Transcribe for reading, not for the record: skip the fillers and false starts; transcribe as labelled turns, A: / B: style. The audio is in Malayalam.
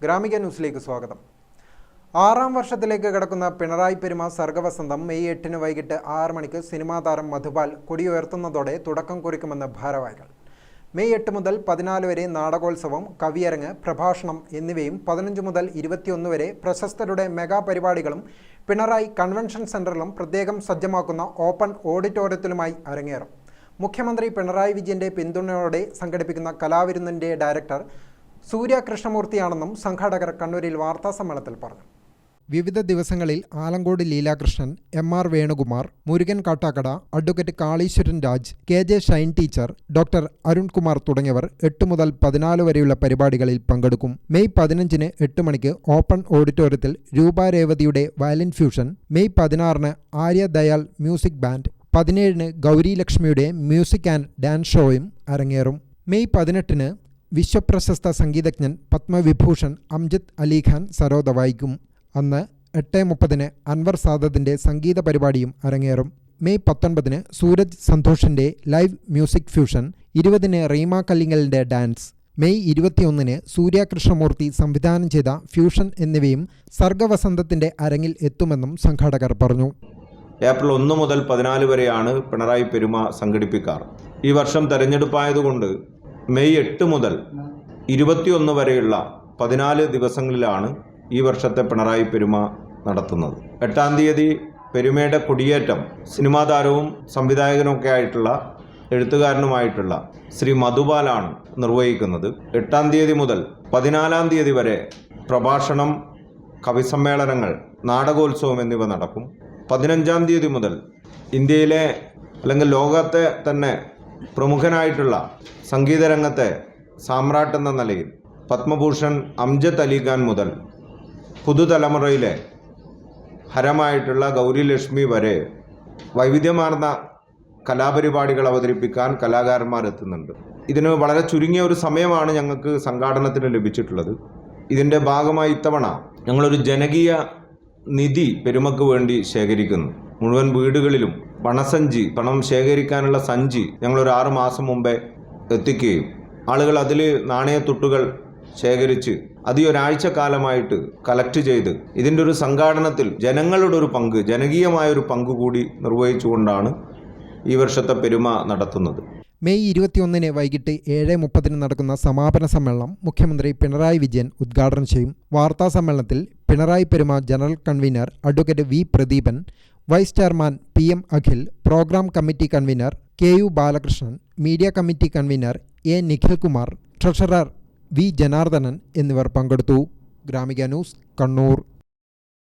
A: ഗ്രാമിക ന്യൂസിലേക്ക് സ്വാഗതം. 6ാം വർഷത്തിലേക്ക് കടക്കുന്ന പിണറായി പെരുമ സർഗവസന്തം മെയ് 8 വൈകിട്ട് 6 മണിക്ക് സിനിമാ താരം മധുപാൽ കൊടിയുയർത്തുന്നതോടെ തുടക്കം കുറിക്കുമെന്ന് ഭാരവാഹികൾ. മെയ് 8 മുതൽ 14 വരെ നാടകോത്സവം, കവിയരങ്ങ്, പ്രഭാഷണം എന്നിവയും 15 മുതൽ 21 വരെ പ്രശസ്തരുടെ മെഗാ പരിപാടികളും പിണറായി കൺവെൻഷൻ സെന്ററിലും പ്രത്യേകം സജ്ജമാക്കുന്ന ഓപ്പൺ ഓഡിറ്റോറിയത്തിലുമായി അരങ്ങേറും. മുഖ്യമന്ത്രി പിണറായി വിജയന്റെ പിന്തുണയോടെ സംഘടിപ്പിക്കുന്ന കലാവിരുന്നിന്റെ ഡയറക്ടർ സൂര്യ കൃഷ്ണമൂർത്തിയാണെന്നും സംഘാടകർ കണ്ണൂരിൽ വാർത്താസമ്മേളനത്തിൽ പറഞ്ഞു. വിവിധ ദിവസങ്ങളിൽ Alankode Leelakrishnan, M R. Venukumar, Murukan Kattakada, advocate Kaleeswaran Raj, K J. Shine teacher, doctor Arunkumar തുടങ്ങിയവർ 8 മുതൽ 14 വരെയുള്ള പരിപാടികളിൽ പങ്കെടുക്കും. മെയ് 15 8 മണിക്ക് ഓപ്പൺ ഓഡിറ്റോറിയത്തിൽ രൂപ രേവതിയുടെ violin fusion, May 16 Arya Dayal music band, 17 Gauri ലക്ഷ്മിയുടെ മ്യൂസിക് ആൻഡ് ഡാൻസ് ഷോയും അരങ്ങേറും. മെയ് 18 വിശ്വപ്രശസ്ത സംഗീതജ്ഞൻ പത്മവിഭൂഷൺ അംജദ് അലിഖാൻ സരോദ വായിക്കും. അന്ന് 8:30 അൻവർ സാദത്തിൻ്റെ സംഗീത പരിപാടിയും അരങ്ങേറും. മെയ് 19 സൂരജ് സന്തോഷിൻ്റെ ലൈവ് മ്യൂസിക് ഫ്യൂഷൻ, 20 റീമ കല്ലിങ്ങലിൻ്റെ ഡാൻസ്, മെയ് 21 സൂര്യ കൃഷ്ണമൂർത്തി സംവിധാനം ചെയ്ത ഫ്യൂഷൻ എന്നിവയും സർഗവസന്തത്തിൻ്റെ അരങ്ങിൽ എത്തുമെന്നും സംഘാടകർ പറഞ്ഞു.
B: ഏപ്രിൽ 1 മുതൽ 14 വരെയാണ് പിണറായി പെരുമ സംഘടിപ്പിക്കാറ്. ഈ വർഷം തെരഞ്ഞെടുപ്പായതുകൊണ്ട് മെയ് 8 മുതൽ 21 വരെയുള്ള 14 ദിവസങ്ങളിലാണ് ഈ വർഷത്തെ പിണറായി പെരുമ നടത്തുന്നത്. 8-ാം തീയതി പെരുമയുടെ കൊടിയേറ്റം സിനിമാ താരവും സംവിധായകനുമൊക്കെ ആയിട്ടുള്ള എഴുത്തുകാരനുമായിട്ടുള്ള ശ്രീ മധുപാലാണ് നിർവഹിക്കുന്നത്. 8-ാം തീയതി മുതൽ 14-ാം തീയതി വരെ പ്രഭാഷണം, കവിസമ്മേളനങ്ങൾ, നാടകോത്സവം എന്നിവ നടക്കും. 15-ാം തീയതി മുതൽ ഇന്ത്യയിലെ അല്ലെങ്കിൽ ലോകത്തെ തന്നെ പ്രമുഖനായിട്ടുള്ള സംഗീതരംഗത്തെ സാമ്രാട്ടെന്ന നിലയിൽ പത്മഭൂഷൺ അംജദ് അലിഖാൻ മുതൽ പുതുതലമുറയിലെ ഹരമായിട്ടുള്ള ഗൗരി ലക്ഷ്മി വരെ വൈവിധ്യമാർന്ന കലാപരിപാടികൾ അവതരിപ്പിക്കാൻ കലാകാരന്മാർ എത്തുന്നുണ്ട്. ഇതിന് വളരെ ചുരുങ്ങിയ ഒരു സമയമാണ് ഞങ്ങൾക്ക് സംഘാടനത്തിന് ലഭിച്ചിട്ടുള്ളത്. ഇതിൻ്റെ ഭാഗമായി ഇത്തവണ ഞങ്ങളൊരു ജനകീയ നിധി പെരുമക്ക് വേണ്ടി ശേഖരിക്കുന്നു. മുഴുവൻ വീടുകളിലും പണം ശേഖരിക്കാനുള്ള സഞ്ചി ഞങ്ങളൊരു 6 മാസം മുമ്പേ എത്തിക്കുകയും ആളുകൾ അതിൽ നാണയത്തുട്ടുകൾ ശേഖരിച്ച് അത് ഒരാഴ്ച കാലമായിട്ട് കളക്ട് ചെയ്ത് ഇതിൻ്റെ ഒരു സംഘാടനത്തിൽ ജനങ്ങളുടെ ഒരു പങ്ക്, ജനകീയമായൊരു പങ്ക് കൂടി നിർവഹിച്ചുകൊണ്ടാണ് ഈ വർഷത്തെ പെരുമ നടത്തുന്നത്.
A: മെയ് 21 വൈകിട്ട് 7:30 നടക്കുന്ന സമാപന സമ്മേളനം മുഖ്യമന്ത്രി പിണറായി വിജയൻ ഉദ്ഘാടനം ചെയ്യും. വാർത്താ സമ്മേളനത്തിൽ Pinarayi Peruma general convenor advocate V. Pradeepan, vice chairman PM Akhil, programme committee convenor KU Balakrishnan, media committee convenor A. Nikhilkumar, treasurer V. Janardhanan എന്നിവർ പങ്കെടുത്തു. ഗ്രാമിക ന്യൂസ്, കണ്ണൂർ.